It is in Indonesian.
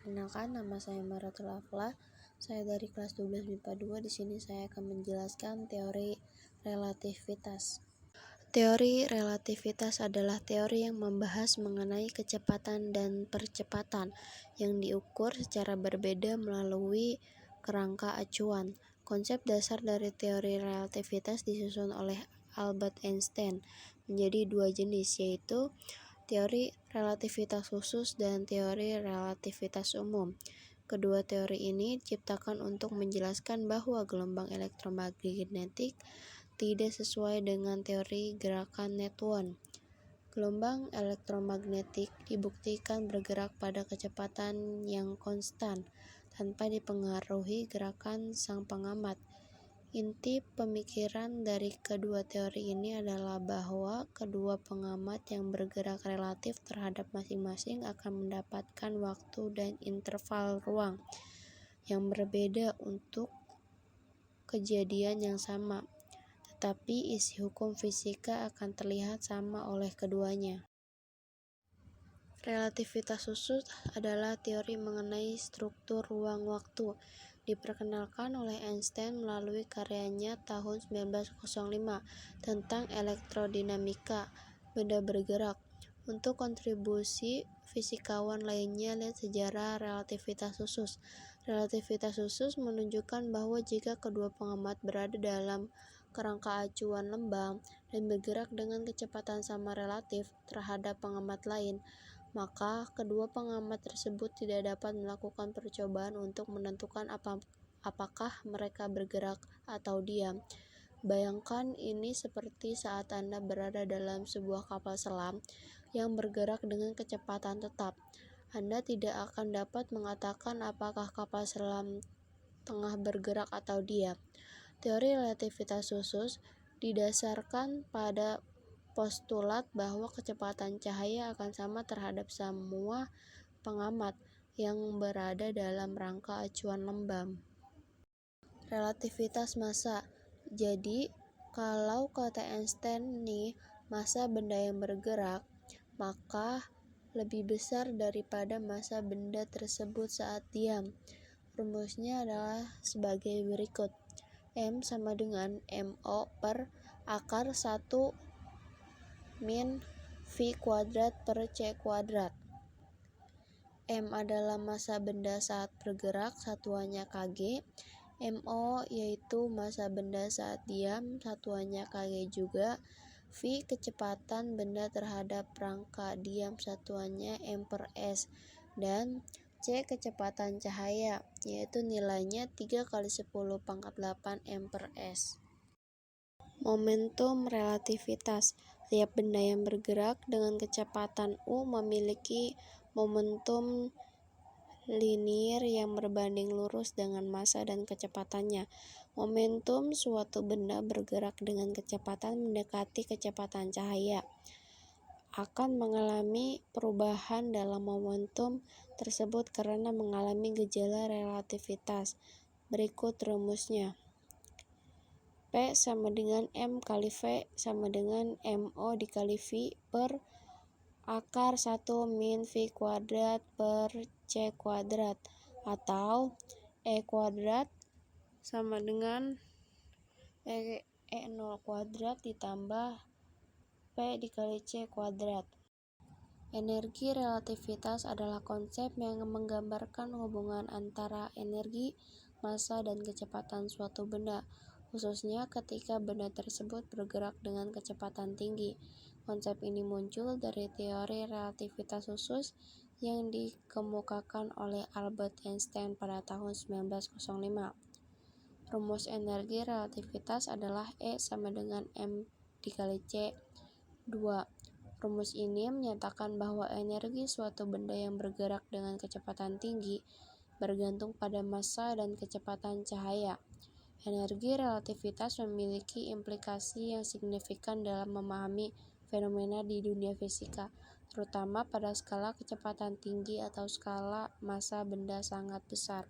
Perkenalkan, nama saya Maratul Afla. Saya dari kelas 12 MIPA 2. Di sini saya akan menjelaskan teori relativitas. Teori relativitas adalah teori yang membahas mengenai kecepatan dan percepatan yang diukur secara berbeda melalui kerangka acuan. Konsep dasar dari teori relativitas disusun oleh Albert Einstein menjadi dua jenis, yaitu teori relativitas khusus dan teori relativitas umum. Kedua teori ini diciptakan untuk menjelaskan bahwa gelombang elektromagnetik tidak sesuai dengan teori gerakan Newton. Gelombang elektromagnetik dibuktikan bergerak pada kecepatan yang konstan tanpa dipengaruhi gerakan sang pengamat. Inti pemikiran dari kedua teori ini adalah bahwa kedua pengamat yang bergerak relatif terhadap masing-masing akan mendapatkan waktu dan interval ruang yang berbeda untuk kejadian yang sama, tetapi isi hukum fisika akan terlihat sama oleh keduanya. Relativitas khusus adalah teori mengenai struktur ruang-waktu. Diperkenalkan oleh Einstein melalui karyanya tahun 1905 tentang elektrodinamika benda bergerak. Untuk kontribusi fisikawan lainnya, lihat sejarah relativitas khusus. Relativitas khusus menunjukkan bahwa jika kedua pengamat berada dalam kerangka acuan lembang dan bergerak dengan kecepatan sama relatif terhadap pengamat lain, maka kedua pengamat tersebut tidak dapat melakukan percobaan untuk menentukan apakah mereka bergerak atau diam. Bayangkan ini seperti saat Anda berada dalam sebuah kapal selam yang bergerak dengan kecepatan tetap. Anda tidak akan dapat mengatakan apakah kapal selam tengah bergerak atau diam. Teori relativitas khusus didasarkan pada postulat bahwa kecepatan cahaya akan sama terhadap semua pengamat yang berada dalam rangka acuan lembang. Relativitas massa. Jadi, kalau kata Einstein nih, massa benda yang bergerak, maka lebih besar daripada massa benda tersebut saat diam. Rumusnya adalah sebagai berikut. M sama dengan MO per akar 1 min V kuadrat per C kuadrat. M adalah massa benda saat bergerak, satuannya kg. MO yaitu massa benda saat diam, satuannya kg juga. V kecepatan benda terhadap rangka diam, satuannya m per s. Dan C kecepatan cahaya, yaitu nilainya 3 kali 10 pangkat 8 m per s. Momentum relativitas. Tiap benda yang bergerak dengan kecepatan U memiliki momentum linier yang berbanding lurus dengan massa dan kecepatannya. Momentum suatu benda bergerak dengan kecepatan mendekati kecepatan cahaya akan mengalami perubahan dalam momentum tersebut karena mengalami gejala relativitas. Berikut rumusnya. P sama dengan M kali V sama dengan MO dikali V per akar 1 min V kuadrat per C kuadrat, atau E kuadrat sama dengan E0 kuadrat ditambah P dikali C kuadrat. Energi relativitas adalah konsep yang menggambarkan hubungan antara energi, massa, dan kecepatan suatu benda, khususnya ketika benda tersebut bergerak dengan kecepatan tinggi. Konsep ini muncul dari teori relativitas khusus yang dikemukakan oleh Albert Einstein pada tahun 1905. Rumus energi relativitas adalah E sama dengan M dikali C. 2. Rumus ini menyatakan bahwa energi suatu benda yang bergerak dengan kecepatan tinggi bergantung pada massa dan kecepatan cahaya. Energi relativitas memiliki implikasi yang signifikan dalam memahami fenomena di dunia fisika, terutama pada skala kecepatan tinggi atau skala massa benda sangat besar.